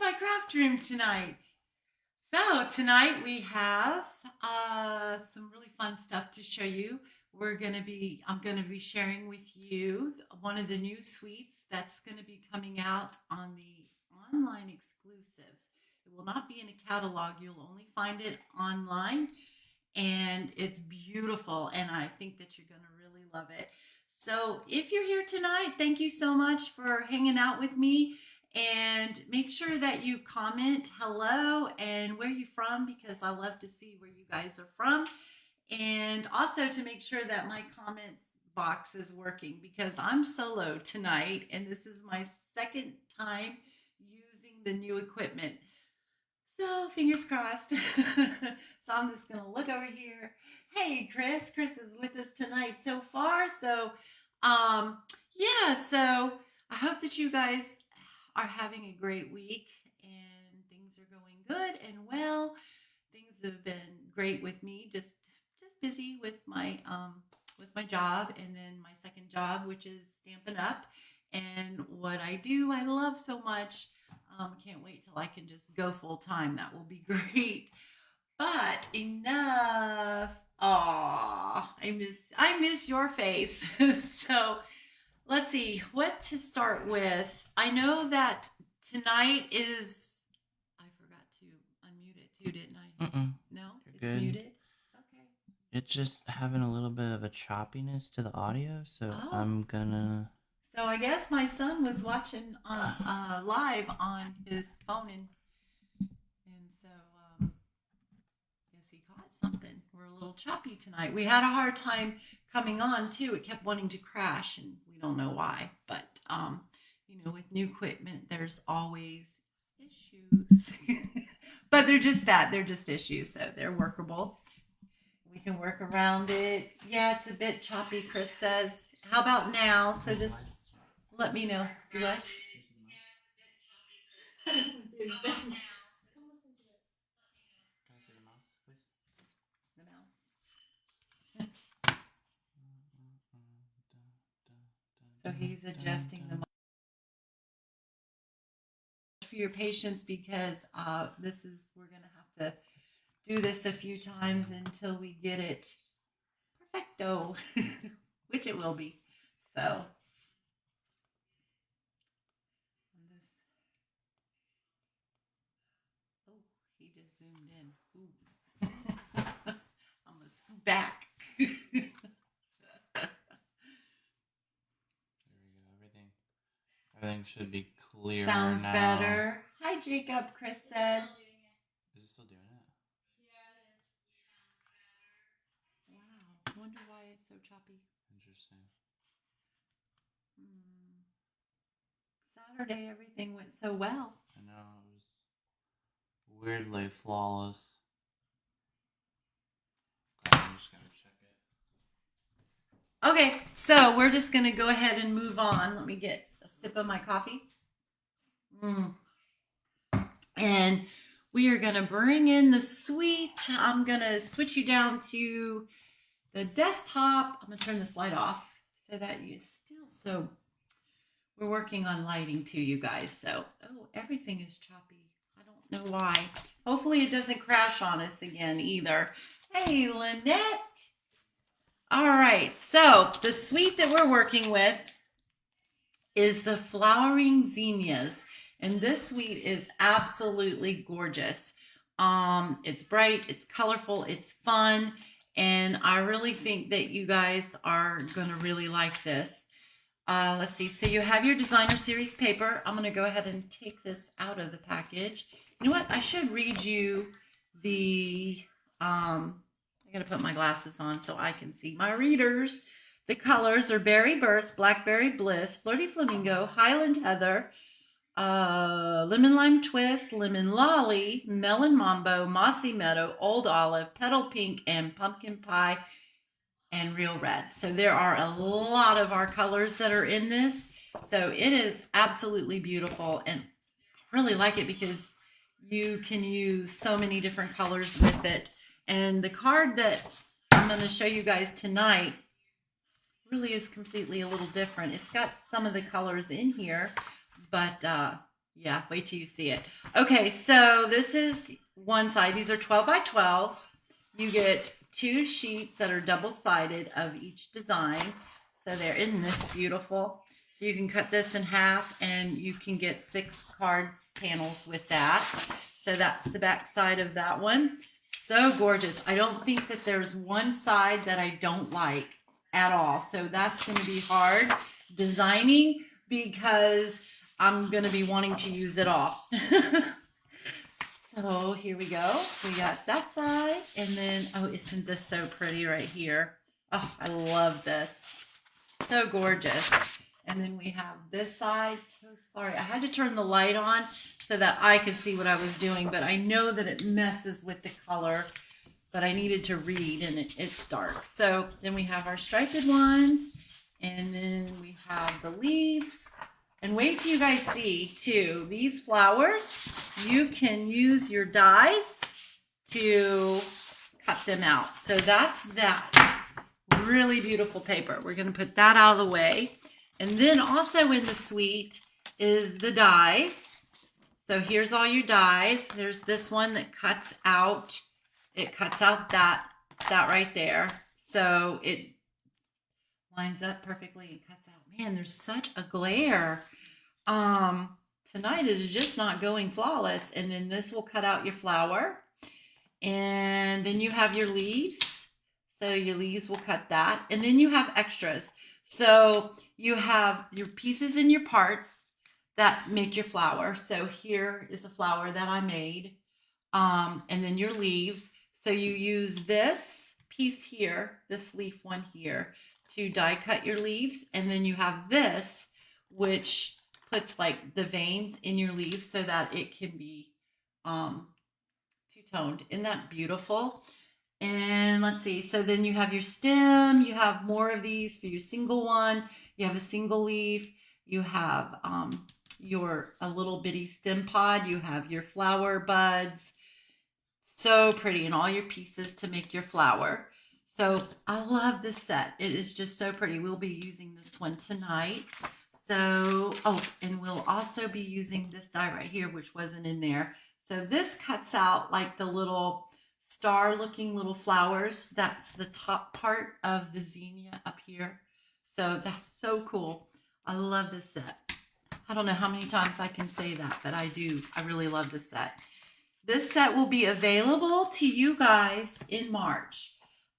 my craft room tonight. So tonight we have some really fun stuff to show you. I'm gonna be sharing with you one of the new suites that's gonna be coming out on the online exclusives. It will not be in a catalog. You'll only find it online, and it's beautiful. And I think that you're gonna really love it. So if you're here tonight, thank you so much for hanging out with me. And make sure that you comment hello and where you're from, because I love to see where you guys are from. And also to make sure that my comments box is working, because I'm solo tonight and this is my second time using the new equipment. So fingers crossed. So I'm just going to look over here. Hey, Chris. Chris is with us tonight so far. Um, so I hope that you guys are having a great week and things are going good and well. Things have been great with me. Just busy with my job, and then my second job, which is Stampin' Up. And what I do, I love so much. Can't wait till I can just go full time. That will be great. But enough. Aw, I miss your face. So let's see what to start with. I know that tonight is. I forgot to unmute it too, didn't I? No, You're it's good. muted. Okay. It's just having a little bit of a choppiness to the audio, so Oh. I'm gonna. So I guess my son was watching on live on his phone, and so guess he caught something. We're a little choppy tonight. We had a hard time coming on too. It kept wanting to crash, and we don't know why. But with new equipment, there's always issues. But they're just that. They're just issues, so they're workable. We can work around it. Yeah, it's a bit choppy, Chris says. How about now? So just let me know. Do I? Can I see the mouse, please? The mouse. So he's adjusting the mic for your patience, because we're gonna have to do this a few times until we get it perfecto, which it will be. So I'm just, oh, he just zoomed in. Ooh. I'm gonna scoot back. There we go. Everything should be clear now. Sounds better. Hi, Jacob. Chris said. Is it still doing it? Wow. Wonder why it's so choppy. Interesting. Saturday, everything went so well. I know, it was weirdly flawless. I'm just gonna check it. Okay, so we're just gonna go ahead and move on. Let me get a sip of my coffee. And we are gonna bring in the suite. I'm gonna switch you down to the desktop. I'm gonna turn this light off so that you so we're working on lighting too, you guys. So, everything is choppy. I don't know why. Hopefully it doesn't crash on us again either. Hey, Lynette. All right, so the suite that we're working with is the Flowering Zinnias, and this suite is absolutely gorgeous. It's bright, it's colorful, it's fun, and I really think that you guys are gonna really like this. Let's see. So you have your designer series paper. I'm going to go ahead and take this out of the package. You know what? I should read you the, I got to put my glasses on so I can see my readers. The colors are Berry Burst, Blackberry Bliss, Flirty Flamingo, Highland Heather, Lemon Lime Twist, Lemon Lolly, Melon Mambo, Mossy Meadow, Old Olive, Petal Pink, and Pumpkin Pie, and Real Red. So there are a lot of our colors that are in this. So it is absolutely beautiful, and I really like it because you can use so many different colors with it. And the card that I'm going to show you guys tonight really is completely a little different. It's got some of the colors in here, but Yeah, wait till you see it. Okay, so this is one side. These are 12 by 12s. You get two sheets that are double-sided of each design. So they're in this beautiful. So you can cut this in half and you can get 6 card panels with that. So that's the back side of that one. So gorgeous. I don't think that there's one side that I don't like at all. So that's going to be hard designing because I'm going to be wanting to use it all. So here we go. We got that side. And then, oh, isn't this so pretty right here? Oh, I love this. So gorgeous. And then we have this side. So sorry. I had to turn the light on so that I could see what I was doing. But I know that it messes with the color. But I needed to read and it's dark. So then we have our striped ones. And then we have the leaves. And wait till you guys see too, these flowers, you can use your dies to cut them out. So that's that really beautiful paper. We're going to put that out of the way. And then also in the suite is the dies. So here's all your dies. There's this one that cuts out. It cuts out that right there. So it lines up perfectly and cuts out. Man, there's such a glare. Tonight is just not going flawless. And then this will cut out your flower. And then you have your leaves. So your leaves will cut that. And then you have extras. So you have your pieces and your parts that make your flower. So here is a flower that I made. And then your leaves. So you use this piece here, this leaf one here, to die cut your leaves. And then you have this, which puts like the veins in your leaves so that it can be two-toned. Isn't that beautiful? And let's see. So then you have your stem. You have more of these for your single one. You have a single leaf. You have your a little bitty stem pod. You have your flower buds. So pretty, and all your pieces to make your flower. So I love this set. It is just so pretty. We'll be using this one tonight. So, oh, and we'll also be using this die right here, which wasn't in there. So this cuts out like the little star looking little flowers. That's the top part of the zinnia up here. So that's so cool. I love this set. I don't know how many times I can say that, but I do. I really love this set. This set will be available to you guys in March.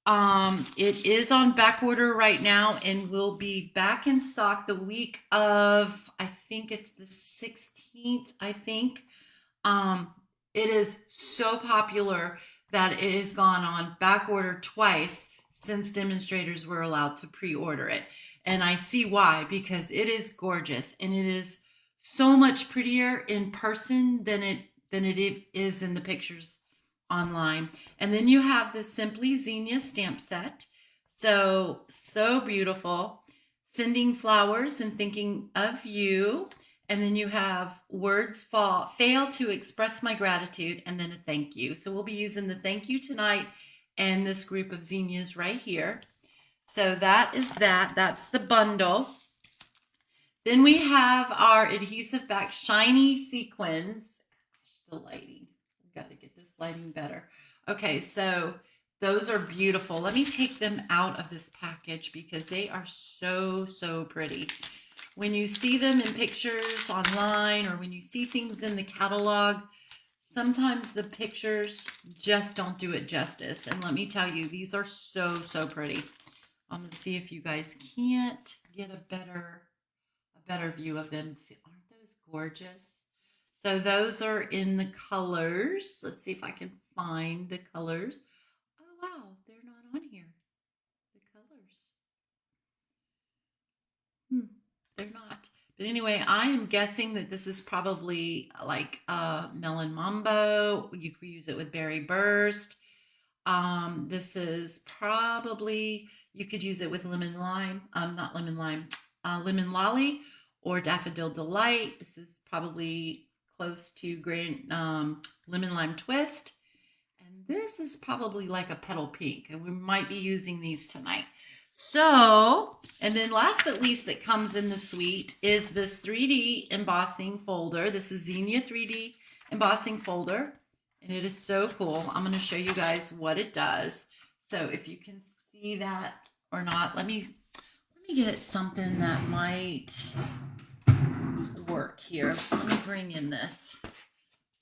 It is on back order right now and will be back in stock the week of, I think it's the 16th, I think. It is so popular that it has gone on back order twice since demonstrators were allowed to pre-order it. And I see why, because it is gorgeous and it is so much prettier in person than it is in the pictures online. And then you have the Simply Zinnia stamp set. So beautiful. Sending flowers and thinking of you. And then you have words fail to express my gratitude, and then a thank you. So we'll be using the thank you tonight and this group of zinnias right here. So that is that. That's the bundle. Then we have our adhesive back shiny sequins. The lighting. We've got to get this lighting better. Okay, so those are beautiful. Let me take them out of this package because they are so pretty. When you see them in pictures online or when you see things in the catalog, sometimes the pictures just don't do it justice. And let me tell you, these are so pretty. I'm going to see if you guys can't get a better view of them. See, aren't those gorgeous? So those are in the colors. Let's see if I can find the colors. Oh, wow, they're not on here. The colors. They're not. But anyway, I am guessing that this is probably like Melon Mambo. You could use it with Berry Burst. This is probably, you could use it with Lemon Lime, not Lemon Lime, Lemon Lolly or Daffodil Delight. This is probably close to Lemon Lime Twist. And this is probably like a Petal Pink. And we might be using these tonight. So, and then last but least that comes in the suite is this 3D embossing folder. This is Zinnia 3D embossing folder, and it is so cool. I'm going to show you guys what it does. So if you can see that or not, let me get something that might work here. Let me bring in this.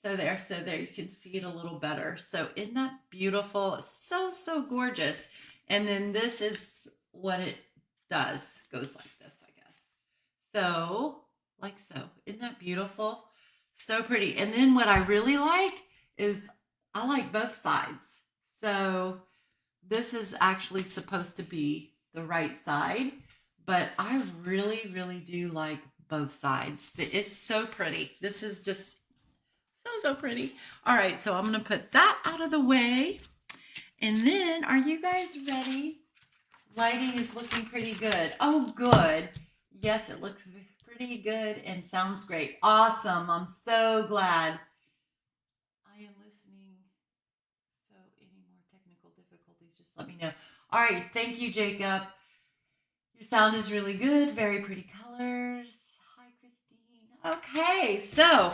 So there you can see it a little better. So isn't that beautiful? So, so gorgeous. And then this is what it does. Goes like this, I guess. So, like so. Isn't that beautiful? So pretty. And then what I really like is I like both sides. So this is actually supposed to be the right side, but I really, really do like both sides. It's so pretty. This is just so pretty. All right, so I'm going to put that out of the way. And then, are you guys ready? Lighting is looking pretty good. Oh, good. Yes, it looks pretty good and sounds great. Awesome. I'm so glad. I am listening. So any more technical difficulties, just let me know. All right, thank you, Jacob. Your sound is really good. Very pretty colors. Hi, Christine. Okay, so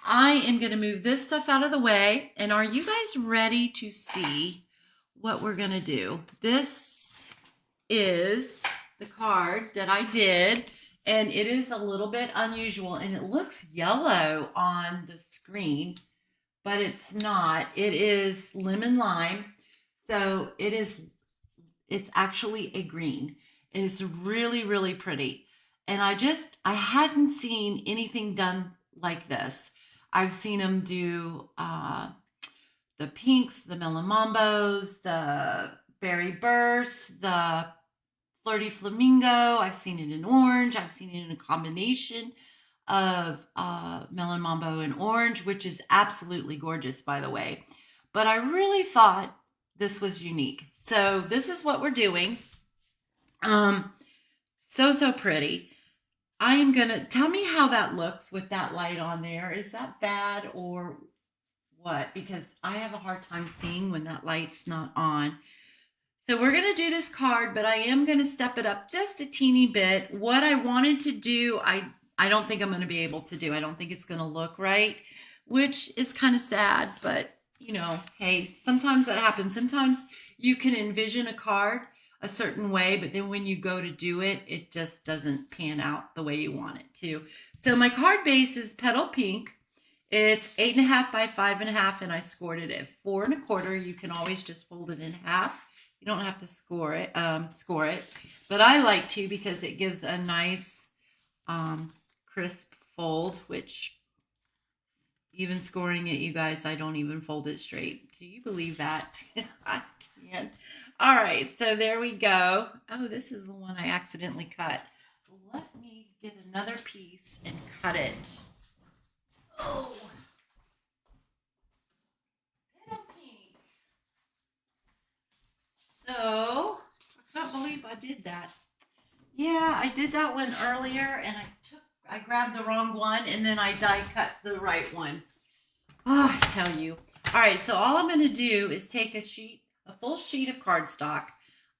I am going to move this stuff out of the way. And are you guys ready to see what we're going to do? This is the card that I did, and it is a little bit unusual, and it looks yellow on the screen, but it's not. It is lemon lime, so it's actually a green. It is really, really pretty. And I hadn't seen anything done like this. I've seen them do the pinks, the melon mambos, the berry burst, the flirty flamingo. I've seen it in orange. I've seen it in a combination of melon mambo and orange, which is absolutely gorgeous, by the way. But I really thought this was unique. So this is what we're doing. So pretty. I am gonna tell me how that looks with that light on there. Is that bad or what? Because I have a hard time seeing when that light's not on. So we're gonna do this card, but I am gonna step it up just a teeny bit. What I wanted to do, I don't think I'm gonna be able to do. I don't think it's gonna look right, which is kind of sad, but you know, hey, sometimes that happens. Sometimes you can envision a card a certain way, but then when you go to do it, it just doesn't pan out the way you want it to. So my card base is Petal Pink. It's 8.5 by 5.5, and I scored it at 4.25. You can always just fold it in half. You don't have to score it, but I like to because it gives a nice crisp fold, which even scoring it, you guys, I don't even fold it straight. Do you believe that? I can't. All right, so there we go. Oh, this is the one I accidentally cut. Let me get another piece and cut it. Oh, Petal Pink. So, I can't believe I did that. Yeah, I did that one earlier, and I grabbed the wrong one, and then I die cut the right one. Oh, I tell you. All right, so all I'm going to do is take a full sheet of cardstock.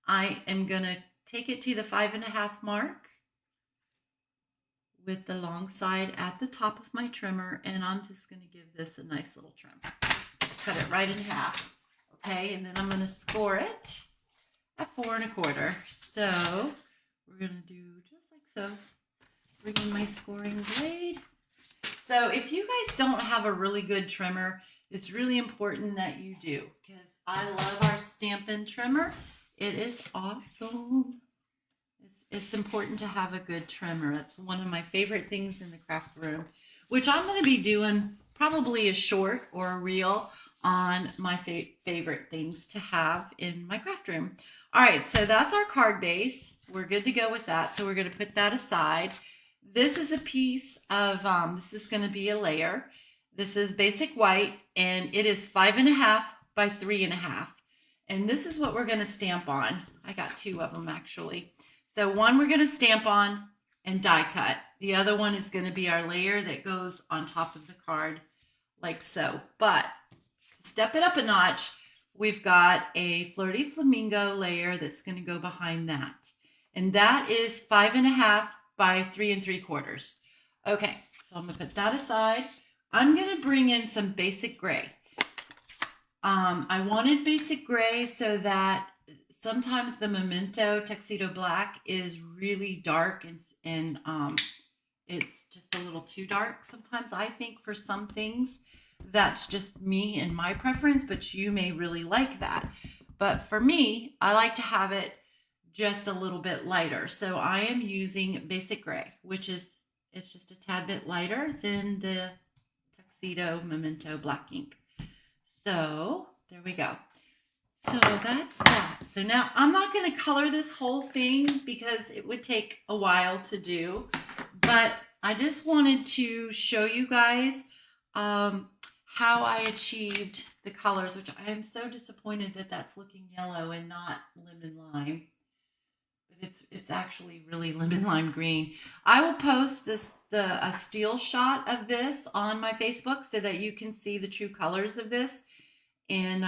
I am going to take it to the 5.5 mark with the long side at the top of my trimmer, and I'm just going to give this a nice little trim. Just cut it right in half, okay? And then I'm going to score it at 4.25. So we're going to do just like so. Bring in my scoring blade. So if you guys don't have a really good trimmer, it's really important that you do, because I love our Stampin' trimmer. It is awesome. It's important to have a good trimmer. That's one of my favorite things in the craft room, which I'm going to be doing probably a short or a reel on my favorite things to have in my craft room. All right, so that's our card base. We're good to go with that. So we're going to put that aside. This is a piece of, this is going to be a layer. This is basic white, and it is 5.5 by 3.5. And this is what we're going to stamp on. I got two of them actually. So one we're going to stamp on and die cut. The other one is going to be our layer that goes on top of the card like so. But to step it up a notch, we've got a Flirty Flamingo layer that's going to go behind that. And that is 5.5 by 3 3/4. Okay, so I'm going to put that aside. I'm going to bring in some basic gray. I wanted basic gray so that sometimes the Memento Tuxedo Black is really dark and it's just a little too dark sometimes, I think, for some things. That's just me and my preference, but you may really like that. But for me, I like to have it just a little bit lighter. So I am using basic gray, which is, it's just a tad bit lighter than the Tuxedo Memento Black ink. So there we go. So that's that. So now I'm not going to color this whole thing because it would take a while to do, but I just wanted to show you guys how I achieved the colors, which I am so disappointed that that's looking yellow and not lemon lime. But it's actually really lemon lime green. I will post a still shot of this on my Facebook so that you can see the true colors of this. And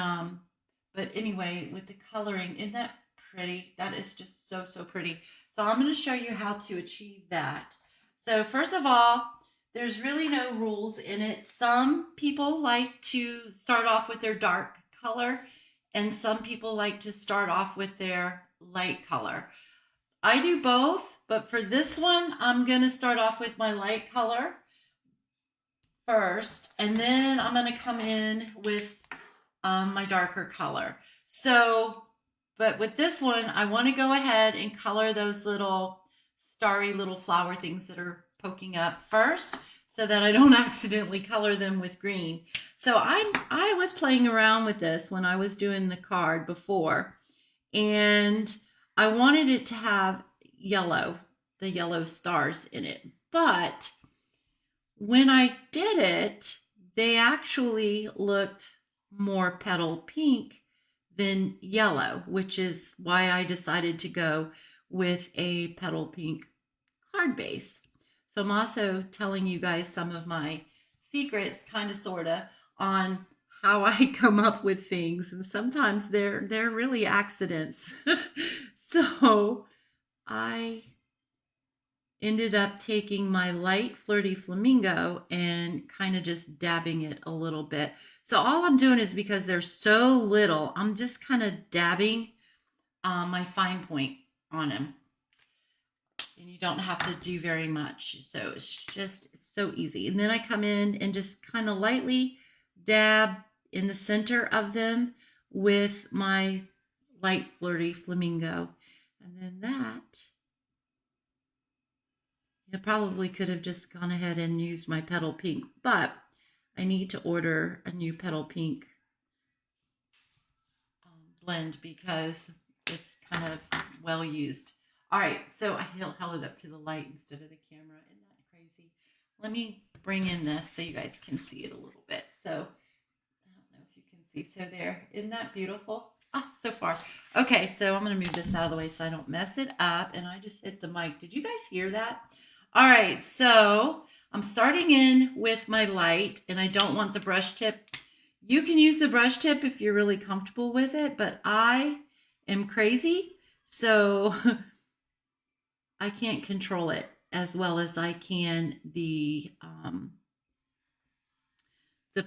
but anyway, with the coloring, isn't that pretty? That is just so, so pretty. So I'm going to show you how to achieve that. So first of all, there's really no rules in it. Some people like to start off with their dark color, and some people like to start off with their light color. I do both, but for this one, I'm going to start off with my light color first, and then I'm going to come in with my darker color. So, but with this one, I want to go ahead and color those little starry little flower things that are poking up first so that I don't accidentally color them with green. So I was playing around with this when I was doing the card before, and I wanted it to have yellow, the yellow stars in it. But when I did it, they actually looked more petal pink than yellow, which is why I decided to go with a petal pink card base. So I'm also telling you guys some of my secrets, kind of, sort of, on how I come up with things, and sometimes they're really accidents. So I ended up taking my light Flirty Flamingo and kind of just dabbing it a little bit. So all I'm doing is, because there's so little, I'm just kind of dabbing my fine point on them. And you don't have to do very much. So it's so easy. And then I come in and just kind of lightly dab in the center of them with my light Flirty Flamingo. And then that, I probably could have just gone ahead and used my petal pink, but I need to order a new petal pink blend because it's kind of well used. All right, so I held it up to the light instead of the camera. Isn't that crazy? Let me bring in this so you guys can see it a little bit. So I don't know if you can see. So there, isn't that beautiful? Oh, so far. Okay, so I'm going to move this out of the way so I don't mess it up. And I just hit the mic. Did you guys hear that? All right, so I'm starting in with my light, and I don't want the brush tip. You can use the brush tip if you're really comfortable with it, but I am crazy, so I can't control it as well as I can the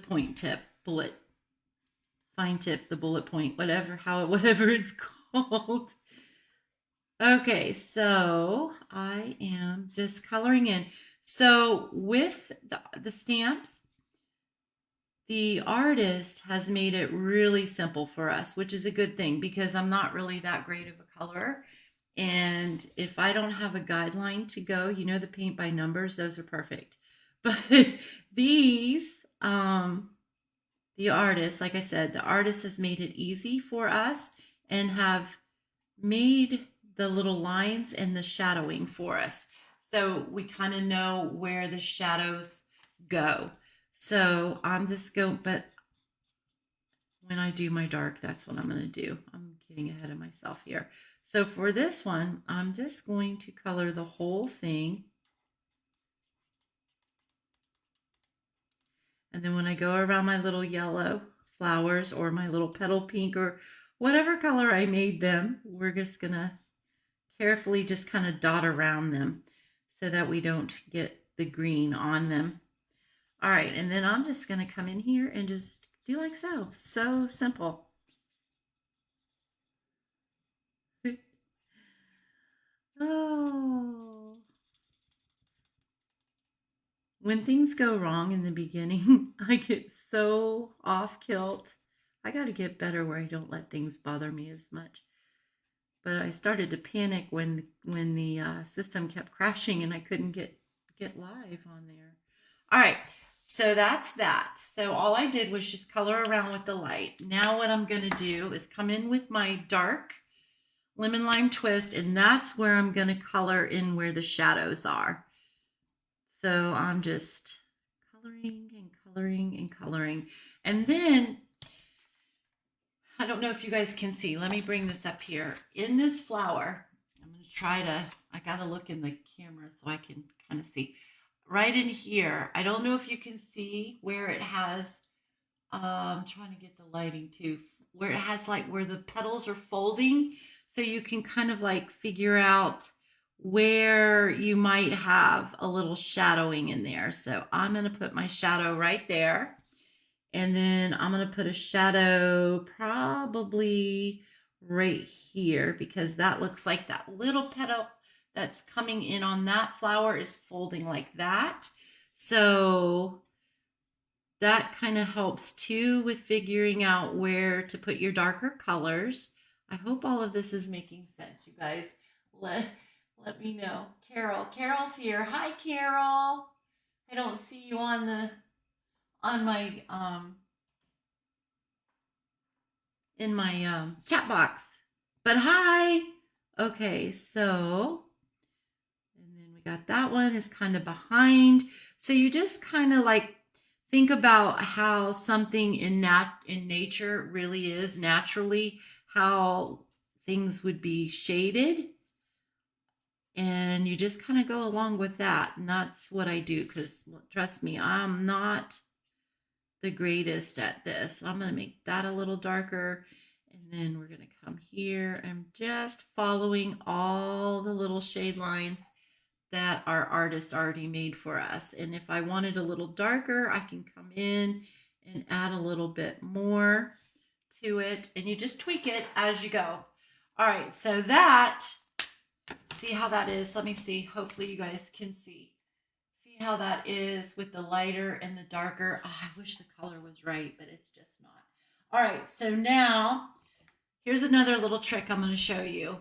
point tip, fine tip, the bullet point, whatever it's called. Okay, so I am just coloring in. So with the stamps, the artist has made it really simple for us, which is a good thing because I'm not really that great of a colorer. And if I don't have a guideline to go, the paint by numbers, those are perfect. But these, the artist, like I said, the artist has made it easy for us and have made the little lines and the shadowing for us. So we kind of know where the shadows go. So I'm just going, but when I do my dark, that's what I'm going to do. I'm getting ahead of myself here. So for this one, I'm just going to color the whole thing. And then when I go around my little yellow flowers or my little petal pink or whatever color I made them. We're just gonna carefully just kind of dot around them so that we don't get the green on them. All right, and then I'm just gonna come in here and just do like so. So simple. Oh. When things go wrong in the beginning, I get so off kilt. I got to get better where I don't let things bother me as much. But I started to panic when the system kept crashing and I couldn't get live on there. All right, so that's that. So all I did was just color around with the light. Now what I'm going to do is come in with my dark lemon lime twist, and that's where I'm going to color in where the shadows are. So I'm just coloring and coloring and coloring. And then, I don't know if you guys can see. Let me bring this up here. In this flower, I'm going to try to, I got to look in the camera so I can kind of see. Right in here, I don't know if you can see where it has, I'm trying to get the lighting too, where it has like where the petals are folding. So you can kind of like figure out where you might have a little shadowing in there. So I'm going to put my shadow right there. And then I'm going to put a shadow probably right here because that looks like that little petal that's coming in on that flower is folding like that. So that kind of helps too with figuring out where to put your darker colors. I hope all of this is making sense, you guys. Let me know. Carol's here. Hi, Carol. I don't see you on my in my chat box. But hi. Okay, so and then we got that one is kind of behind. So you just kind of like think about how something in nature really is naturally, how things would be shaded. And you just kind of go along with that. And that's what I do because trust me, I'm not the greatest at this. I'm going to make that a little darker. And then we're going to come here and just following all the little shade lines that our artist already made for us. And if I want it a little darker, I can come in and add a little bit more to it. And you just tweak it as you go. All right, so that, see how that is? Let me see. Hopefully you guys can see. See how that is with the lighter and the darker. Oh, I wish the color was right, but it's just not. All right, so now here's another little trick I'm going to show you.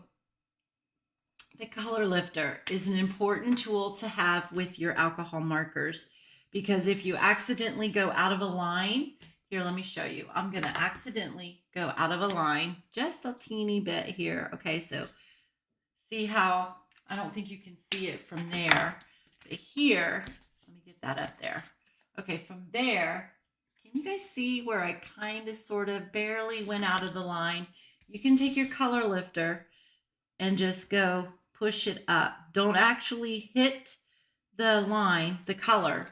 The color lifter is an important tool to have with your alcohol markers because if you accidentally go out of a line, here, let me show you. I'm going to accidentally go out of a line just a teeny bit here. Okay, so see how, I don't think you can see it from there, but here, let me get that up there. Okay, from there, can you guys see where I kind of sort of barely went out of the line? You can take your color lifter and just go push it up. Don't actually hit the line, the color,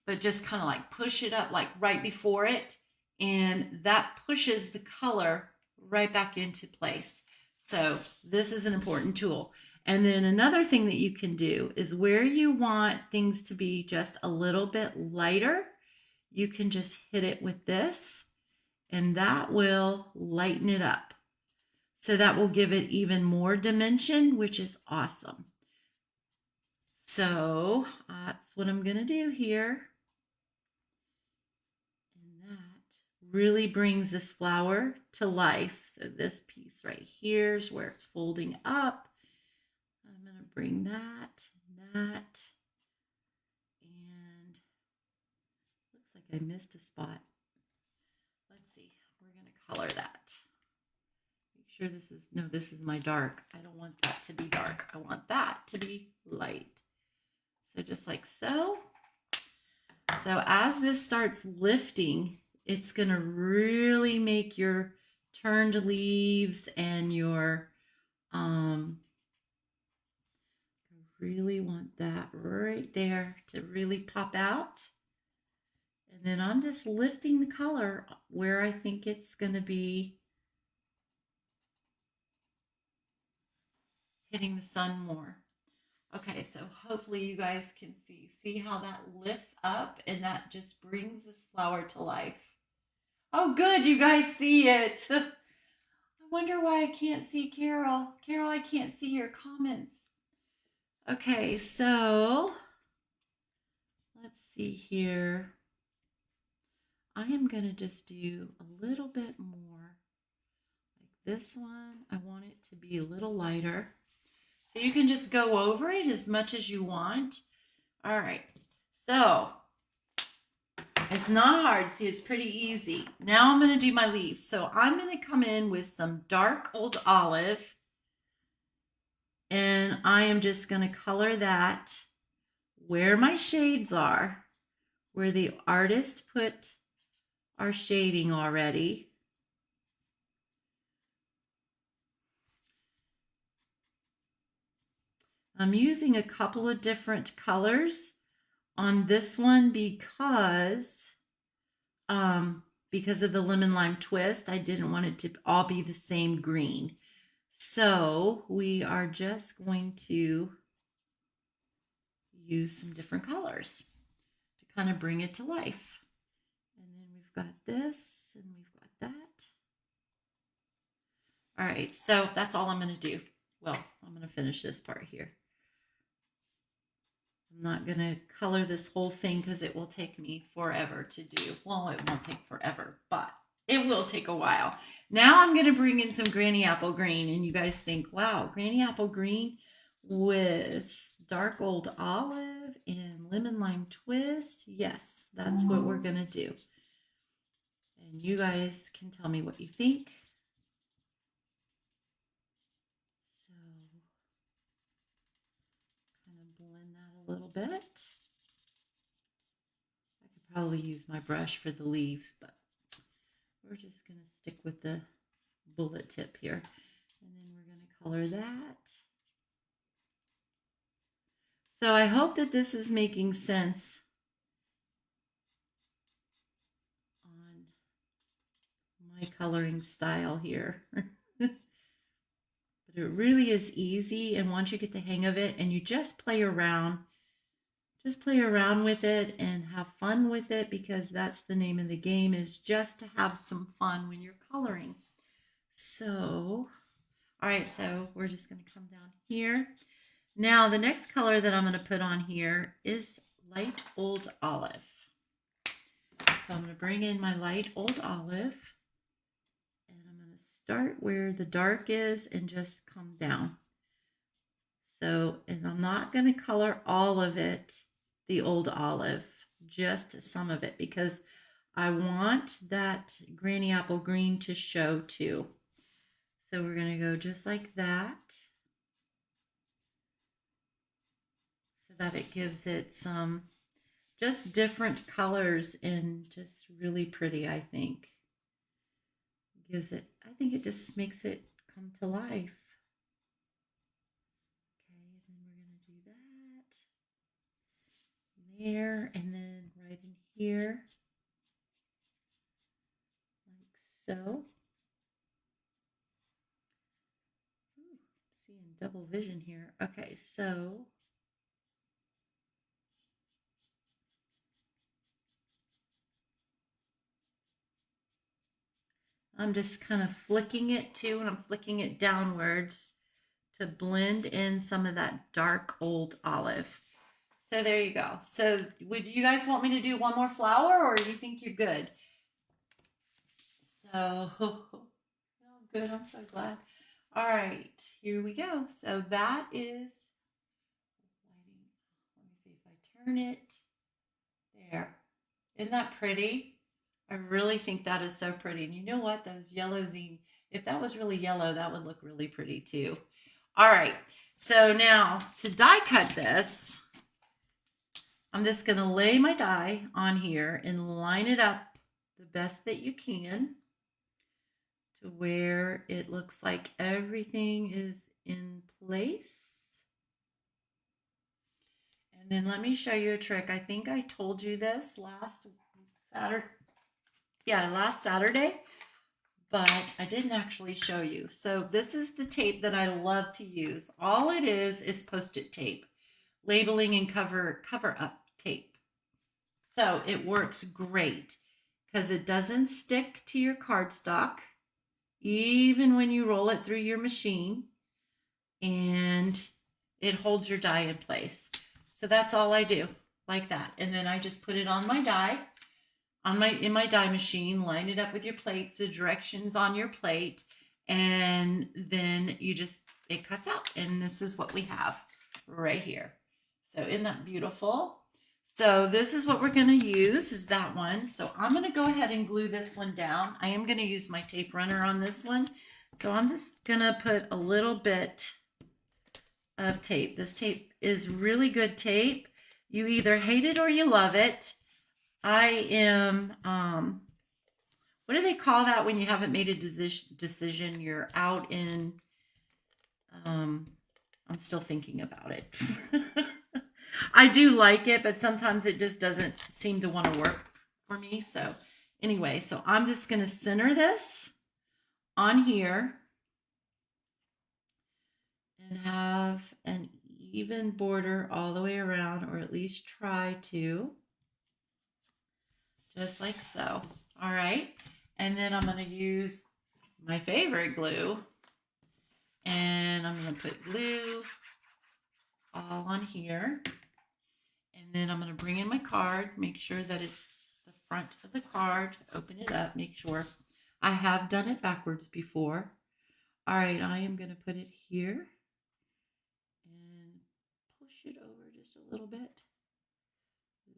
but just kind of like push it up like right before it. And that pushes the color right back into place. So this is an important tool. And then another thing that you can do is where you want things to be just a little bit lighter, you can just hit it with this and that will lighten it up. So that will give it even more dimension, which is awesome. So that's what I'm going to do here. And that really brings this flower to life. So this piece right here is where it's folding up. I'm going to bring that, and looks like I missed a spot. Let's see, we're going to color that. Make sure this is, no, this is my dark. I don't want that to be dark. I want that to be light. So just like so. So as this starts lifting, it's going to really make your turned leaves and your, really want that right there to really pop out. And then I'm just lifting the color where I think it's going to be hitting the sun more. Okay, so hopefully you guys can see. See how that lifts up and that just brings this flower to life. Oh, good, you guys see it. I wonder why I can't see Carol. Carol, I can't see your comments. Okay, so let's see here. I am going to just do a little bit more. Like this one, I want it to be a little lighter. So you can just go over it as much as you want. All right, so it's not hard. See, it's pretty easy. Now I'm going to do my leaves. So I'm going to come in with some dark old olive. And I am just going to color that where my shades are, where the artist put our shading already. I'm using a couple of different colors on this one because of the lemon lime twist. I didn't want it to all be the same green. So we are just going to use some different colors to kind of bring it to life. And then we've got this and we've got that. All right, so that's all I'm going to do. Well, I'm going to finish this part here. I'm not going to color this whole thing because it will take me forever to do. Well, it won't take forever, but it will take a while. Now I'm going to bring in some Granny Apple Green, and you guys think, wow, Granny Apple Green with dark old olive and lemon lime twist. Yes, that's what we're going to do. And you guys can tell me what you think. So kind of blend that a little bit. I could probably use my brush for the leaves, but we're just going to stick with the bullet tip here. And then we're going to color that. So I hope that this is making sense on my coloring style here. But it really is easy, and once you get the hang of it and you just play around with it and have fun with it, because that's the name of the game, is just to have some fun when you're coloring. So, all right, so we're just going to come down here. Now, the next color that I'm going to put on here is light old olive. So I'm going to bring in my light old olive, and I'm going to start where the dark is and just come down. So, and I'm not going to color all of it, the old olive, just some of it, because I want that Granny Apple Green to show too. So we're going to go just like that, so that it gives it some just different colors and just really pretty, I think. Gives it, I think it just makes it come to life. Okay, and then we're going to do that there, and then right in here, like so. Ooh, seeing double vision here. Okay, so I'm just kind of flicking it too, and I'm flicking it downwards to blend in some of that dark old olive. So there you go. So would you guys want me to do one more flower, or do you think you're good? So, oh, good. I'm so glad. All right, here we go. So that is, let me see if I turn it. There. Isn't that pretty? I really think that is so pretty. And you know what? Those yellow zine, if that was really yellow, that would look really pretty too. All right. So now to die cut this, I'm just going to lay my die on here and line it up the best that you can to where it looks like everything is in place. And then let me show you a trick. I think I told you this last Saturday. Yeah, last Saturday, but I didn't actually show you. So this is the tape that I love to use. All it is Post-it tape, labeling and cover up tape. So it works great because it doesn't stick to your cardstock, even when you roll it through your machine, and it holds your die in place. So that's all I do, like that. And then I just put it on my die, in my die machine, line it up with your plates, the directions on your plate, and then it cuts out. And this is what we have right here. So isn't that beautiful? So this is what we're going to use, is that one. So I'm going to go ahead and glue this one down. I am going to use my tape runner on this one. So I'm just going to put a little bit of tape. This tape is really good tape. You either hate it or you love it. I am, what do they call that when you haven't made a decision? You're out in, I'm still thinking about it. I do like it, but sometimes it just doesn't seem to want to work for me. So anyway, so I'm just going to center this on here and have an even border all the way around, or at least try to, just like so. All right. And then I'm going to use my favorite glue, and I'm going to put glue all on here. And then I'm going to bring in my card, make sure that it's the front of the card, open it up, make sure. I have done it backwards before. All right, I am going to put it here and push it over just a little bit.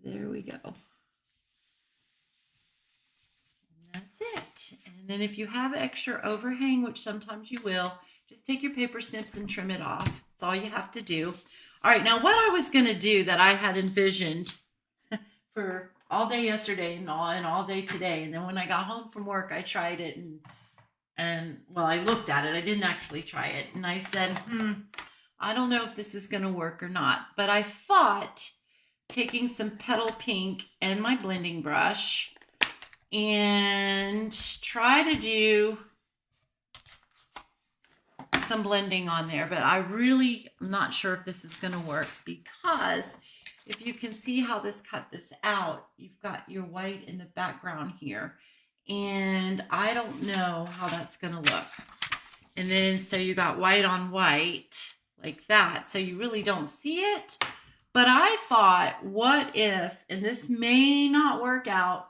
There we go. And that's it. And then if you have extra overhang, which sometimes you will, just take your paper snips and trim it off. That's all you have to do. All right, now what I was going to do that I had envisioned for all day yesterday and all day today, and then when I got home from work, I tried it, and well, I looked at it. I didn't actually try it, and I said, I don't know if this is going to work or not. But I thought taking some petal pink and my blending brush and try to do some blending on there, but I really am not sure if this is going to work, because if you can see how this cut this out, you've got your white in the background here, and I don't know how that's going to look. And then so you got white on white like that, so you really don't see it. But I thought, what if, and this may not work out,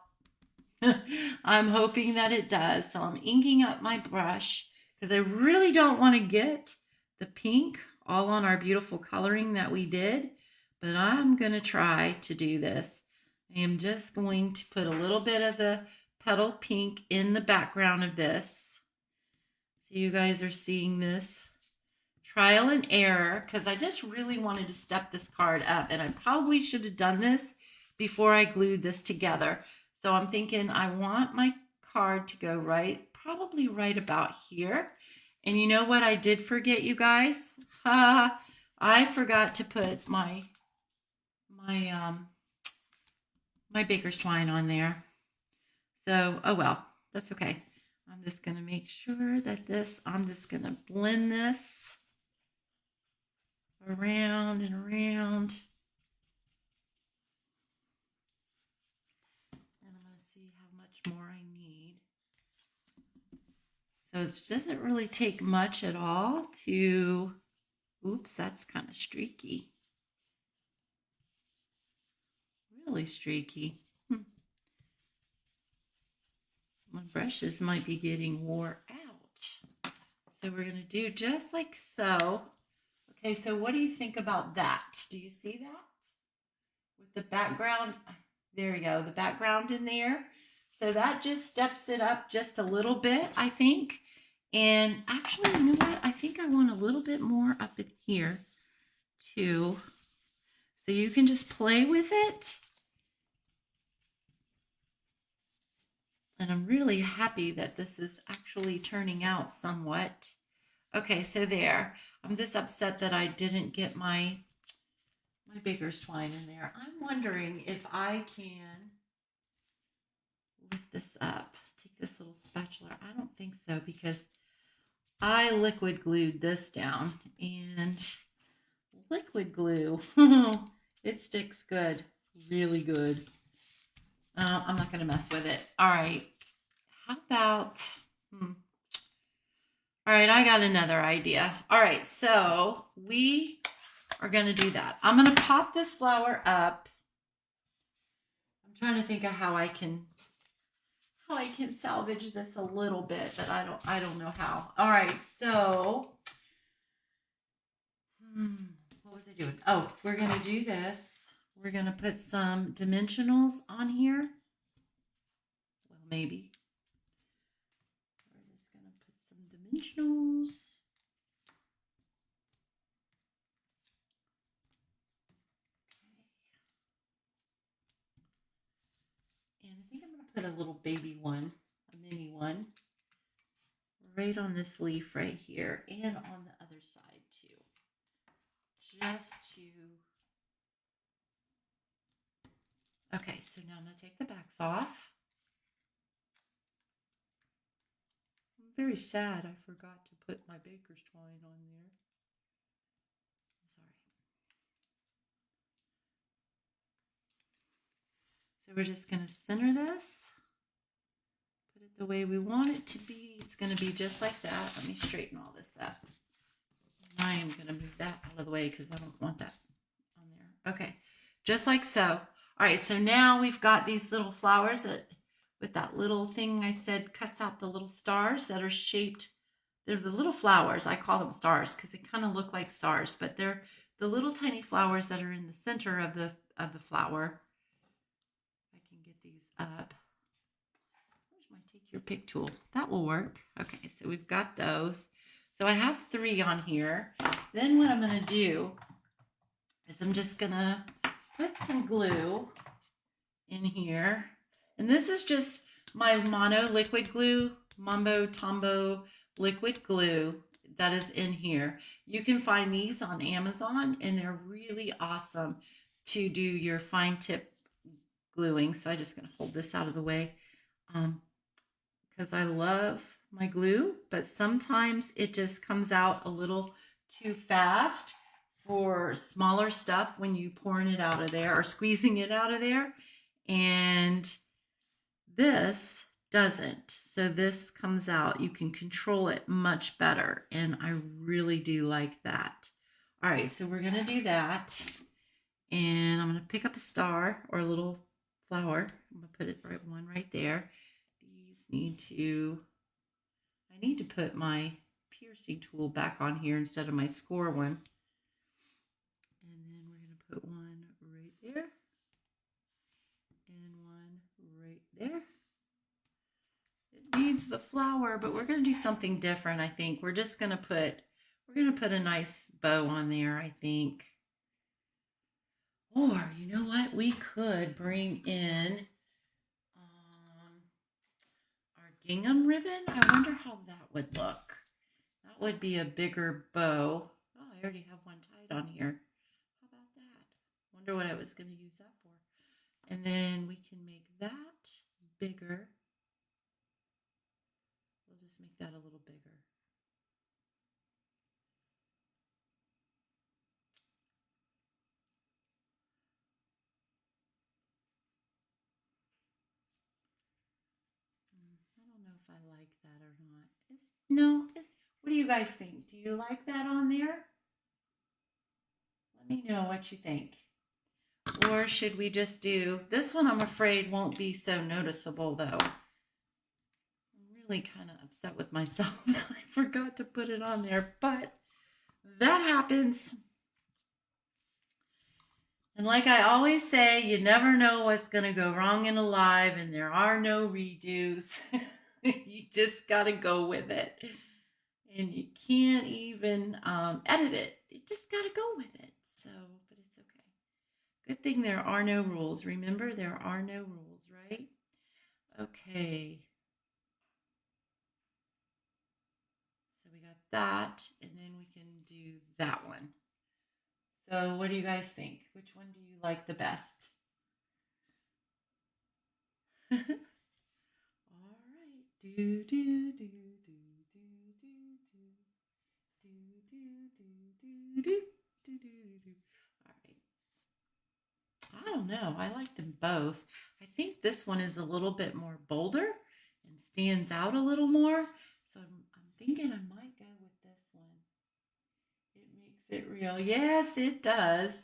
I'm hoping that it does. So I'm inking up my brush because I really don't want to get the pink all on our beautiful coloring that we did, but I'm going to try to do this. I am just going to put a little bit of the petal pink in the background of this. So you guys are seeing this trial and error, because I just really wanted to step this card up, and I probably should have done this before I glued this together. So I'm thinking I want my card to go probably right about here. And you know what I did forget, you guys? I forgot to put my baker's twine on there. So, oh well, that's okay. I'm just going to make sure that I'm just going to blend this around and around. And I'm going to see how much more I need. So it doesn't really take much at all to, oops, that's kind of streaky. Really streaky. My brushes might be getting wore out. So we're going to do just like so. Okay, so what do you think about that? Do you see that? With the background, there we go, the background in there. So that just steps it up just a little bit, I think. And actually, you know what? I think I want a little bit more up in here too. So you can just play with it. And I'm really happy that this is actually turning out somewhat. Okay, so there. I'm just upset that I didn't get my baker's twine in there. I'm wondering if I can think so because I liquid glued this down, and liquid glue, it sticks good, really good. I'm not going to mess with it. All right. How about, all right, I got another idea. All right, so we are going to do that. I'm going to pop this flower up. I'm trying to think of how I can salvage this a little bit, but I don't know how. All right, so what was I doing? Oh, we're going to do this. We're going to put some dimensionals on here. Well, maybe. We're just going to put some dimensionals. And I think I'm going to put a little baby one, a mini one, right on this leaf right here and on the other side too. Just to... Okay, so now I'm going to take the backs off. I'm very sad I forgot to put my baker's twine on there. Sorry. So we're just going to center this. Put it the way we want it to be. It's going to be just like that. Let me straighten all this up. I am going to move that out of the way because I don't want that on there. Okay, just like so. All right, so now we've got these little flowers that, with that little thing I said cuts out the little stars that are shaped. They're the little flowers. I call them stars because they kind of look like stars, but they're the little tiny flowers that are in the center of the flower. If I can get these up. Where's my take your pick tool? That will work. Okay, so we've got those. So I have 3 on here. Then what I'm going to do is I'm just going to put some glue in here. And this is just my mono liquid glue, Mambo Tombo liquid glue that is in here. You can find these on Amazon, and they're really awesome to do your fine tip gluing. So I'm just going to hold this out of the way because I love my glue, but sometimes it just comes out a little too fast for smaller stuff when you pouring it out of there or squeezing it out of there. And this doesn't. So this comes out. You can control it much better. And I really do like that. All right, so we're going to do that. And I'm going to pick up a star or a little flower. I'm going to put it right there. These need to, I need to put my piercing tool back on here instead of my score one. And then we're going to put one right there. And one right there. It needs the flower, but we're going to do something different, I think. We're just going to put, a nice bow on there, I think. Or, you know what? We could bring in our gingham ribbon. I wonder how that would look. That would be a bigger bow. Oh, I already have one tied on here. How about that? Wonder what I was going to use that for. And then we can make that bigger. We'll just make that a little bigger. I don't know if I like that or not. What do you guys think? Do you like that on there? Let me know what you think. Or should we just do this one? I'm afraid won't be so noticeable though. I'm really kind of upset with myself that I forgot to put it on there, but that happens. And like I always say, you never know what's going to go wrong in a live, and there are no redos. You just got to go with it. And you can't even edit it. You just got to go with it. So, but it's okay. Good thing there are no rules. Remember, there are no rules, right? Okay. So we got that, and then we can do that one. So what do you guys think? Which one do you like the best? All right. Do, do, do, All right. I don't know. I like them both. I think this one is a little bit more bolder and stands out a little more. So I'm thinking I might go with this one. It makes it real. Yes, it does.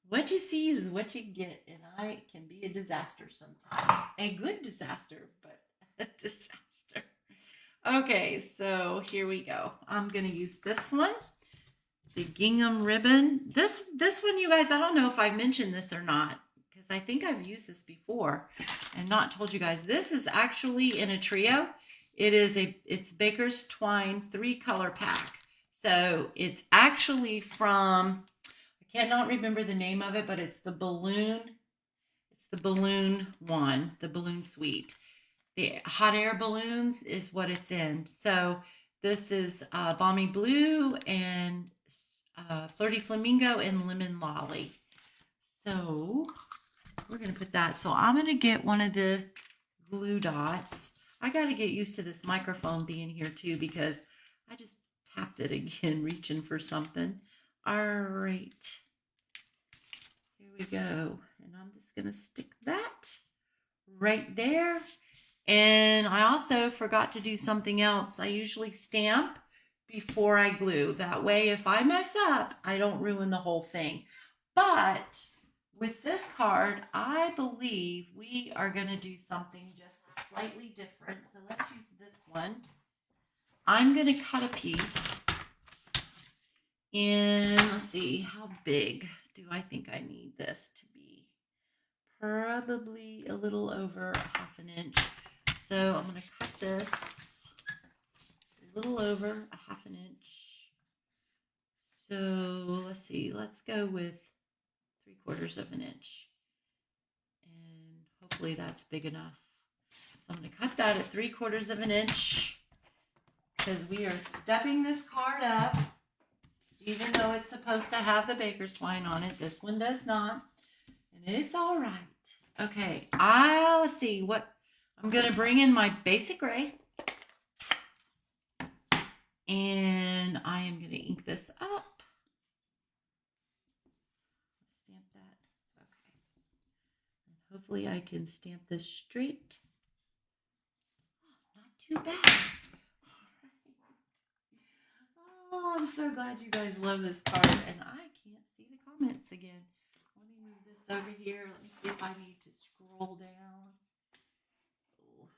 What you see is what you get, and I can be a disaster sometimes. A good disaster, but a disaster. Okay, so here we go. I'm going to use this one, the gingham ribbon. This one, you guys, I don't know if I mentioned this or not, because I think I've used this before and not told you guys. This is actually in a trio. It's Baker's Twine 3-color pack. So it's actually from, I cannot remember the name of it, but it's the balloon. It's the balloon one, the balloon suite. The hot air balloons is what it's in. So this is Balmy Blue and Flirty Flamingo and Lemon Lolly. So we're going to put that. So I'm going to get one of the glue dots. I got to get used to this microphone being here too, because I just tapped it again, reaching for something. All right. Here we go. And I'm just going to stick that right there. And I also forgot to do something else. I usually stamp before I glue. That way, if I mess up, I don't ruin the whole thing. But with this card, I believe we are going to do something just slightly different. So let's use this one. I'm going to cut a piece. And let's see, how big do I think I need this to be? Probably a little over 1/2 inch. So I'm going to cut this a little over 1/2 inch. So let's see, let's go with 3/4 inch. And hopefully that's big enough. So I'm going to cut that at 3/4 inch because we are stepping this card up. Even though it's supposed to have the Baker's Twine on it, this one does not. And it's all right. Okay, I'll see what I'm going to bring in my basic gray. And I am going to ink this up. Stamp that. Okay. And hopefully I can stamp this straight. Oh, not too bad. Oh, I'm so glad you guys love this card. And I can't see the comments again. Let me move this over here. Let me see if I need to scroll down. Oh.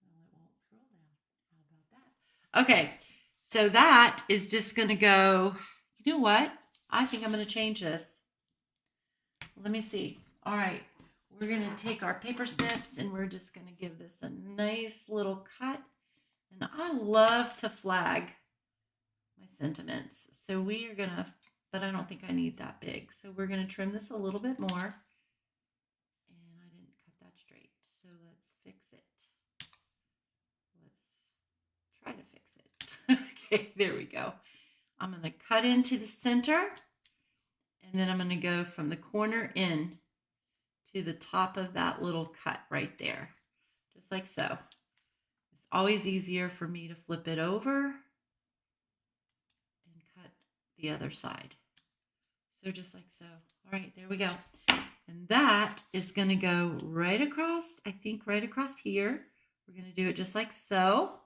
No, it won't scroll down. How about that? Okay, so that is just going to go, you know what? I think I'm going to change this. Let me see. All right, we're going to take our paper snips and we're just going to give this a nice little cut. And I love to flag my sentiments. So we are going to, but I don't think I need that big. So we're going to trim this a little bit more. And I didn't cut that straight. So let's fix it. Let's try to fix it. Okay, there we go. I'm going to cut into the center. And then I'm going to go from the corner in to the top of that little cut right there. Just like so. It's always easier for me to flip it over and cut the other side. So just like so. All right, there we go. And that is going to go right across, I think right across here. We're going to do it just like so.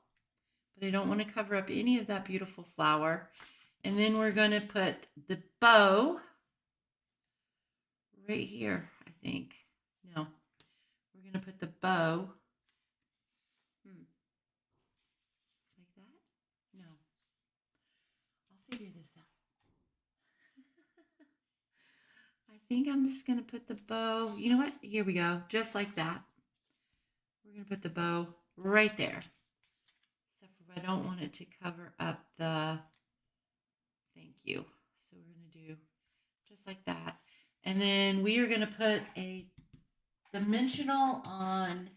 But I don't want to cover up any of that beautiful flower. And then we're going to put the bow right here, I think. No, we're going to put the bow like that. No, I'll figure this out. I think I'm just going to put the bow, you know what? Here we go, just like that. We're going to put the bow right there. Except for I don't want it to cover up the thank you. So we're going to do just like that. And then we are going to put a dimensional on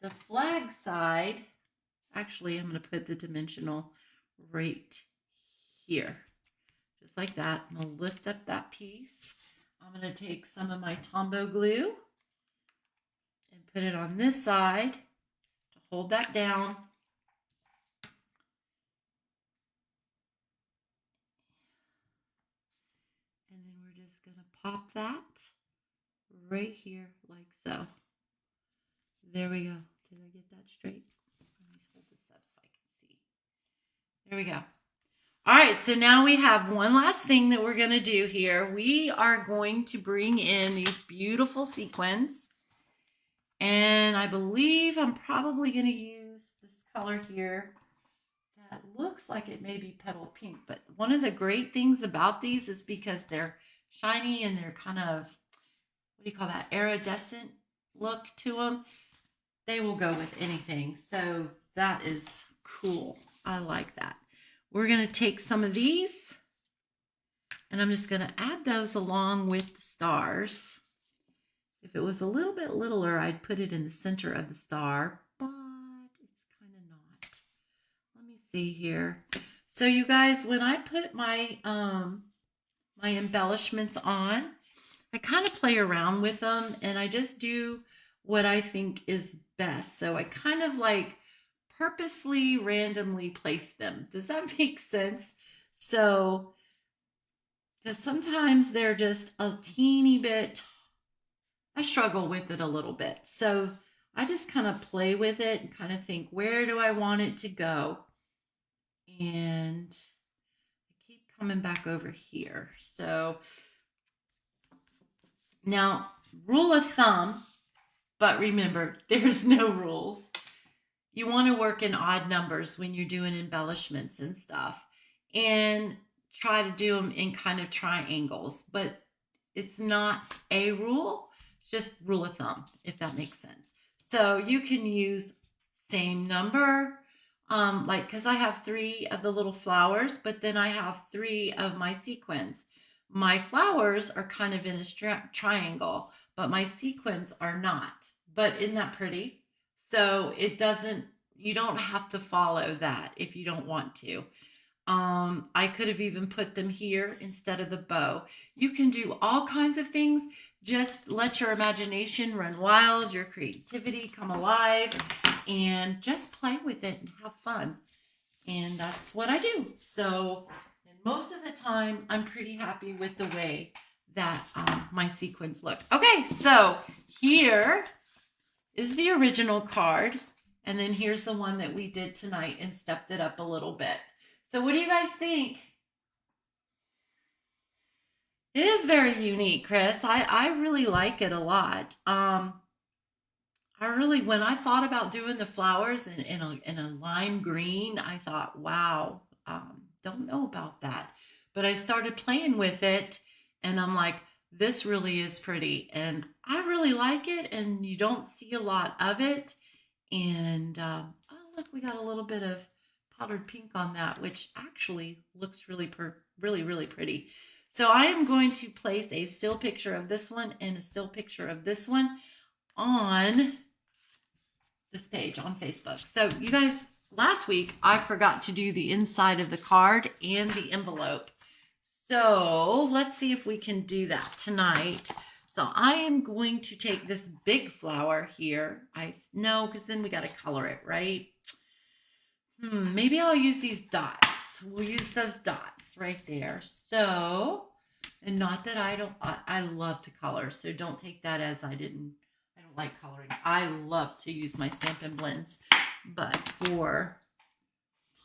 the flag side. Actually, I'm going to put the dimensional right here. Just like that. I'm going to lift up that piece. I'm going to take some of my Tombow glue and put it on this side to hold that down. pop that right here like so. There we go. Did I get that straight? Let me hold this up so I can see. There we go. All right, so now we have one last thing that we're going to do here. We are going to bring in these beautiful sequins. And I believe I'm probably going to use this color here that looks like it may be petal pink. But one of the great things about these is because they're shiny and they're kind of, what do you call that, iridescent look to them. They will go with anything. So that is cool. I like that. We're going to take some of these and I'm just going to add those along with the stars. If it was a little bit littler, I'd put it in the center of the star, but it's kind of not. Let me see here. So you guys, when I put my my embellishments on, I kind of play around with them and I just do what I think is best. So I kind of like purposely randomly place them. Does that make sense? So, because sometimes they're just a teeny bit, I struggle with it a little bit. So I just kind of play with it and kind of think, where do I want it to go? And I keep coming back over here. So now, rule of thumb, but remember, there's no rules. You want to work in odd numbers when you're doing embellishments and stuff and try to do them in kind of triangles, but it's not a rule, it's just rule of thumb, if that makes sense. So you can use same number, like, because I have 3 of the little flowers, but then I have 3 of my sequins. My flowers are kind of in a triangle, but my sequins are not. But isn't that pretty? So it doesn't, you don't have to follow that if you don't want to. I could have even put them here instead of the bow. You can do all kinds of things. Just let your imagination run wild, your creativity come alive, and just play with it and have fun. And that's what I do. So, and most of the time, I'm pretty happy with the way that my sequins look. Okay, so here is the original card. And then here's the one that we did tonight and stepped it up a little bit. So what do you guys think? It is very unique, Chris. I really like it a lot. When I thought about doing the flowers in a lime green, I thought, wow, don't know about that. But I started playing with it and I'm like, this really is pretty. And I really like it. And you don't see a lot of it. And oh, look, we got a little bit of powdered pink on that, which actually looks really, really pretty. So I am going to place a still picture of this one and a still picture of this one on this page on Facebook. So you guys, last week I forgot to do the inside of the card and the envelope. So let's see if we can do that tonight. So I am going to take this big flower here. I know, because then we got to color it, right? Maybe I'll use these dots. We'll use those dots right there. So, and not that I love to color. So don't take that as I don't like coloring. I love to use my Stampin Blends, but for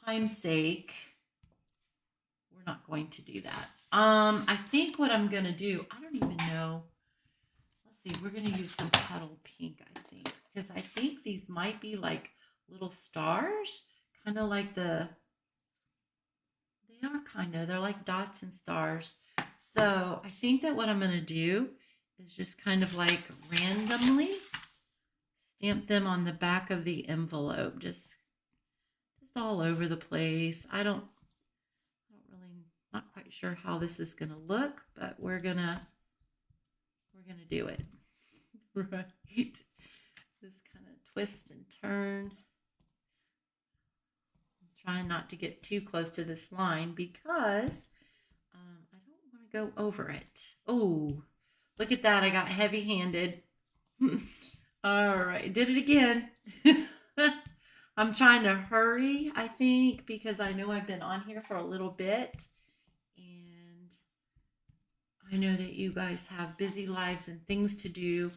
time's sake, we're not going to do that. I think what I'm going to do, I don't even know. Let's see, we're going to use some petal pink, I think, because I think these might be like little stars, kind of like they're like dots and stars. So I think that what I'm going to do is just kind of like randomly stamp them on the back of the envelope, just all over the place. Not quite sure how this is going to look, but we're gonna do it. Right. This kind of twist and turn. I'm trying not to get too close to this line because I don't want to go over it. Oh, look at that. I got heavy-handed. All right, did it again. I'm trying to hurry, I think, because I know I've been on here for a little bit. And I know that you guys have busy lives and things to do.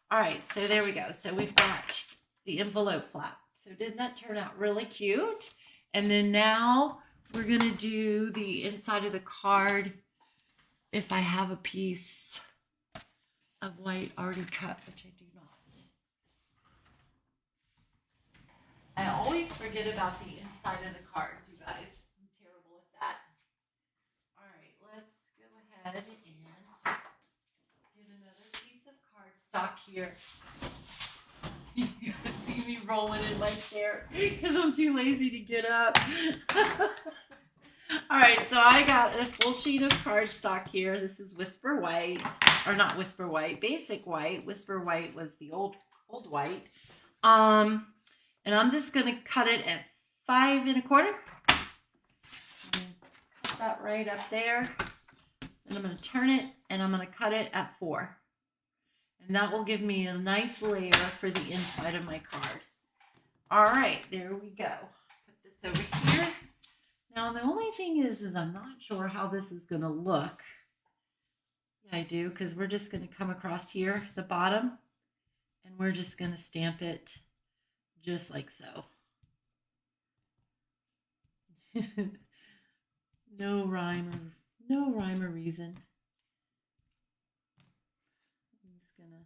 All right, so there we go. So we've got the envelope flap. So didn't that turn out really cute? And then now we're gonna do the inside of the card. If I have a piece of white already cut, which I do not. I always forget about the inside of the cards, you guys. I'm terrible at that. All right, let's go ahead and get another piece of cardstock here. You can see me rolling in my chair because I'm too lazy to get up. All right, so I got a full sheet of cardstock here. This is Whisper White, or not Whisper White, Basic White. Whisper White was the old white. And I'm just gonna cut it at 5 1/4. Cut that right up there. And I'm gonna turn it and I'm gonna cut it at 4. And that will give me a nice layer for the inside of my card. All right, there we go. Put this over here. Now, the only thing is I'm not sure how this is going to look. Yeah, I do, because we're just going to come across here, the bottom, and we're just going to stamp it just like so. No rhyme or reason. I'm just going to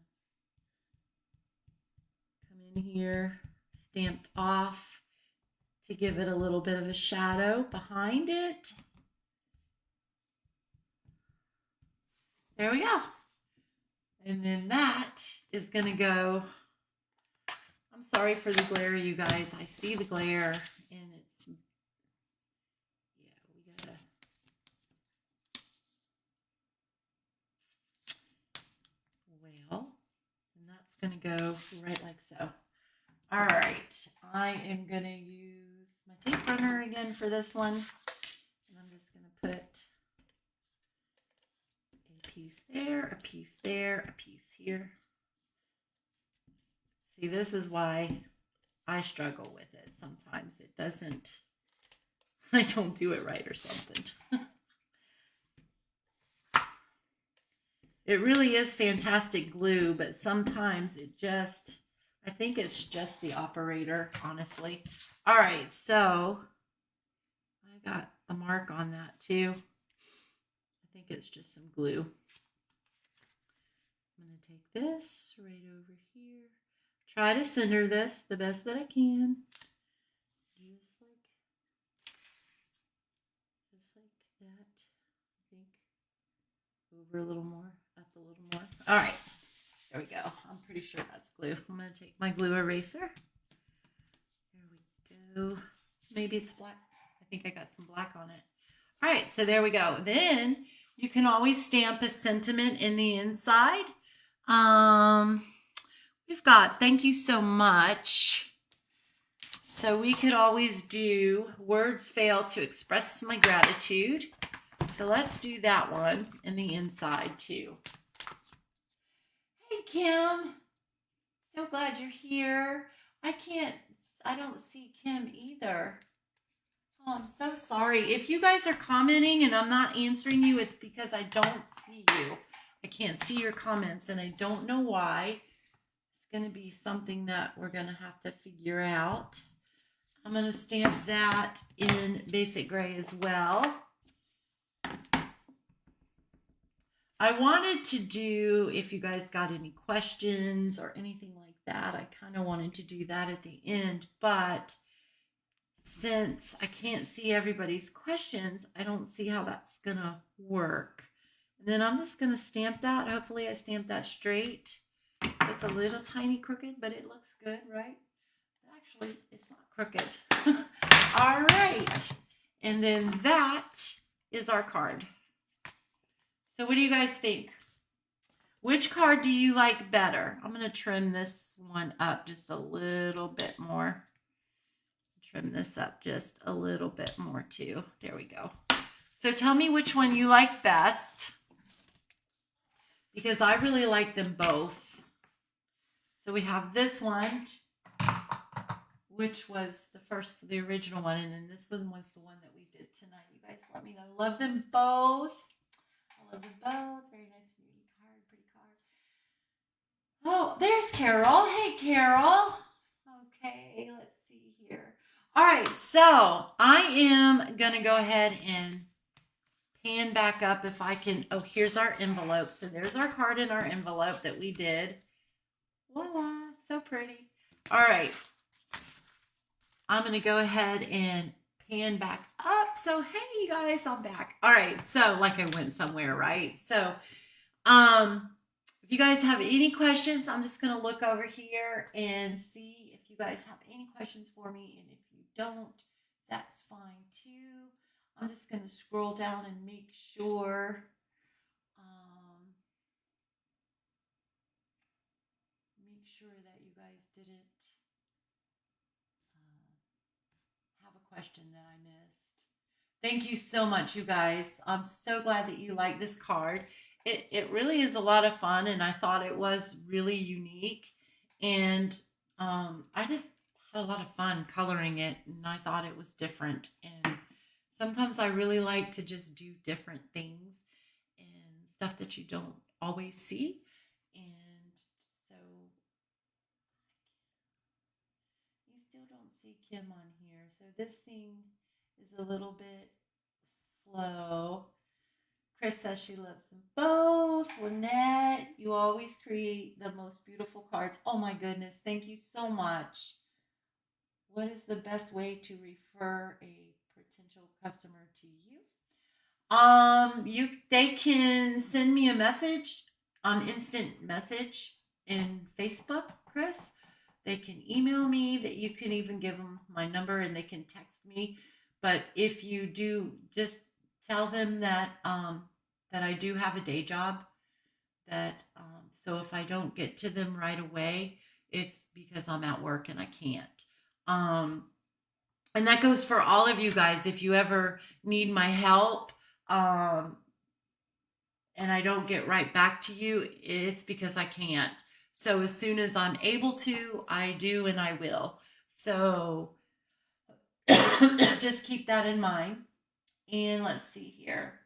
come in here, stamped off, to give it a little bit of a shadow behind it. There we go. And then that is going to go, I'm sorry for the glare, you guys. I see the glare and it's, yeah, we gotta, well, and that's going to go right like so. All right, I am going to use my tape runner again for this one. And I'm just going to put a piece there, a piece there, a piece here. See, this is why I struggle with it. Sometimes it doesn't, I don't do it right or something. It really is fantastic glue, but sometimes it just, I think it's just the operator, honestly. All right, so I got a mark on that too. I think it's just some glue. I'm going to take this right over here. Try to center this the best that I can. Just like that. I think over a little more, up a little more. All right. There we go. I'm pretty sure that's glue. I'm going to take my glue eraser. There we go. Maybe it's black. I think I got some black on it. All right, so there we go. Then you can always stamp a sentiment in the inside. We've got thank you so much. So we could always do words fail to express my gratitude. So let's do that one in the inside too. Hey, Kim. So glad you're here. I don't see Kim either. Oh, I'm so sorry. If you guys are commenting and I'm not answering you, it's because I don't see you. I can't see your comments and I don't know why. It's going to be something that we're going to have to figure out. I'm going to stamp that in basic gray as well. I wanted to do, if you guys got any questions or anything like that, I kind of wanted to do that at the end, but since I can't see everybody's questions, I don't see how that's going to work. And then I'm just going to stamp that. Hopefully I stamped that straight. It's a little tiny crooked, but it looks good, right? Actually, it's not crooked. All right. And then that is our card. So what do you guys think? Which card do you like better? I'm going to trim this one up just a little bit more. Trim this up just a little bit more too. There we go. So tell me which one you like best, because I really like them both. So we have this one, which was the original one, and then this one was the one that we did tonight. You guys let me know. I love them both. I love them both. Very nice and unique card, pretty card. Oh, there's Carol. Hey, Carol. Okay, let's see here. All right, so I am going to go ahead and pan back up if I can. Oh, here's our envelope. So there's our card in our envelope that we did. Voila, so pretty. All right, I'm going to go ahead and pan back up. So, hey, you guys, I'm back. All right, so like I went somewhere, right? So, if you guys have any questions, I'm just going to look over here and see if you guys have any questions for me. And if you don't, that's fine too. I'm just going to scroll down and make sure. Make sure that you guys didn't have a question that I missed. Thank you so much, you guys. I'm so glad that you like this card. It really is a lot of fun, and I thought it was really unique. And I just had a lot of fun coloring it, and I thought it was different. And sometimes I really like to just do different things and stuff that you don't always see. And so you still don't see Kim on here. So this thing is a little bit slow. Chris says she loves them both. Lynette, you always create the most beautiful cards. Oh my goodness, thank you so much. What is the best way to refer a potential customer to you? They can send me a message on instant message in Facebook, Chris. They can email me. That you can even give them my number and they can text me. But if you do, just tell them that that I do have a day job. That so if I don't get to them right away, it's because I'm at work and I can't. Um, and that goes for all of you guys. If you ever need my help, um, and I don't get right back to you, it's because I can't. So as soon as I'm able to, I do and I will. So just keep that in mind. And let's see here.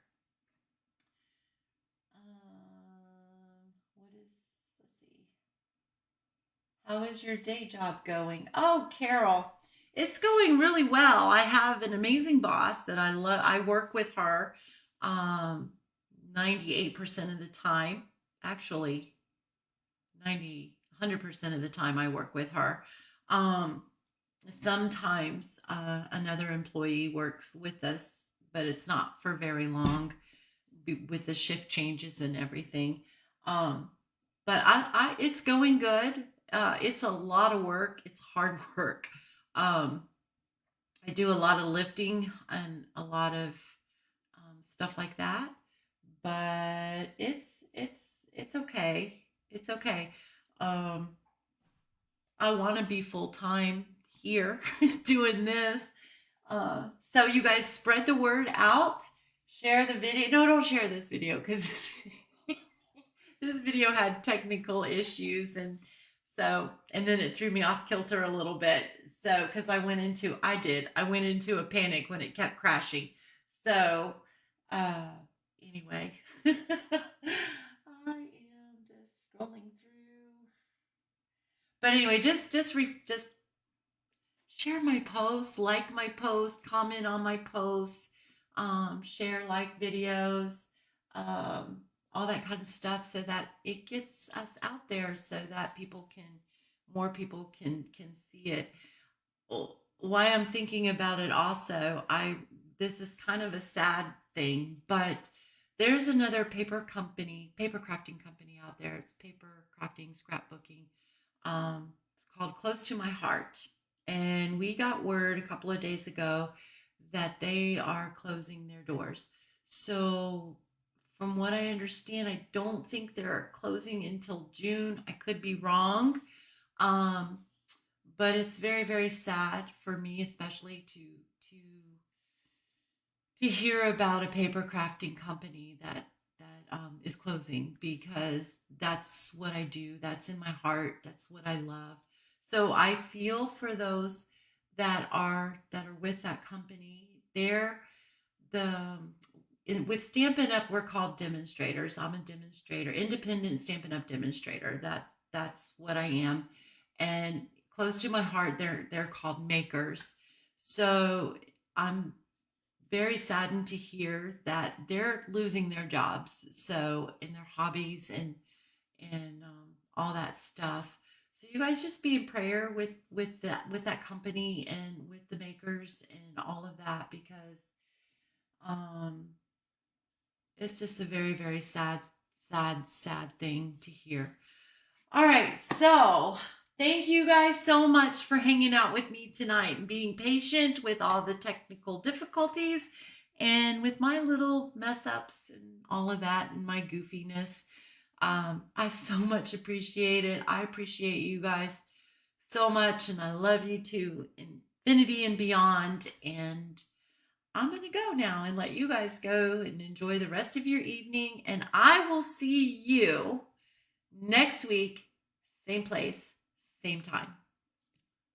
Let's see. How is your day job going? Oh, Carol, it's going really well. I have an amazing boss that I love. I work with her 98% of the time. Actually, 100% of the time I work with her. Um, Sometimes another employee works with us, but it's not for very long with the shift changes and everything. Um, but it's going good. It's a lot of work. It's hard work. Um, I do a lot of lifting and a lot of stuff like that. But it's okay. It's okay. Um, I want to be full time here doing this. So you guys spread the word out. Share the video. No, don't share this video because this video had technical issues, and so and then it threw me off kilter a little bit. So because I went into a panic when it kept crashing. So uh anyway, I am just scrolling through. But anyway, just share my posts, like my post, comment on my posts, share like videos, um, all that kind of stuff, so that it gets us out there, so that more people can see it. Why I'm thinking about it also, I this is kind of a sad thing, but there's another paper crafting company out there. It's paper crafting, scrapbooking. It's called Close to My Heart. And we got word a couple of days ago that they are closing their doors. So, from what I understand, I don't think they're closing until June. I could be wrong. Um, but it's very, very sad for me, especially to hear about a paper crafting company that is closing, because that's what I do. That's in my heart. That's what I love. So I feel for those that are with that company. They're the with Stampin' Up, we're called demonstrators. I'm a demonstrator, independent Stampin' Up demonstrator. That's what I am. And close to my heart, they're called makers. So I'm very saddened to hear that they're losing their jobs. So in their hobbies and all that stuff. So you guys just be in prayer with that company and with the makers and all of that because um, it's just a very very sad thing to hear. All right, so thank you guys so much for hanging out with me tonight and being patient with all the technical difficulties and with my little mess ups and all of that and my goofiness. I so much appreciate it. I appreciate you guys so much, and I love you to infinity and beyond. And I'm going to go now and let you guys go and enjoy the rest of your evening. And I will see you next week, same place, same time.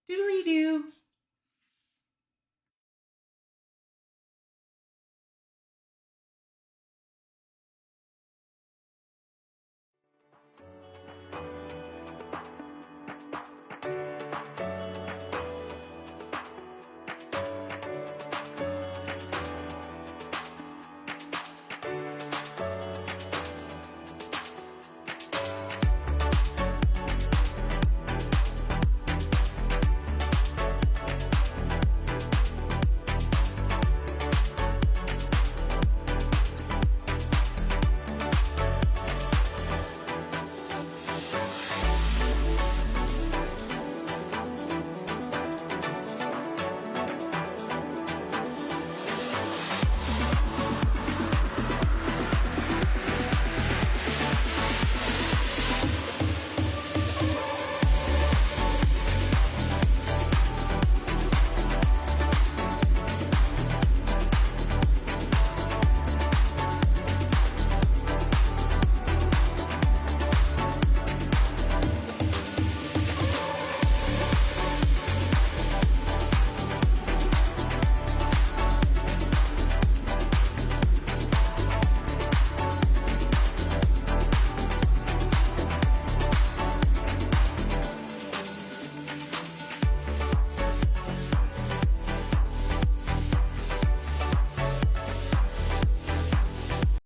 Doodly doo.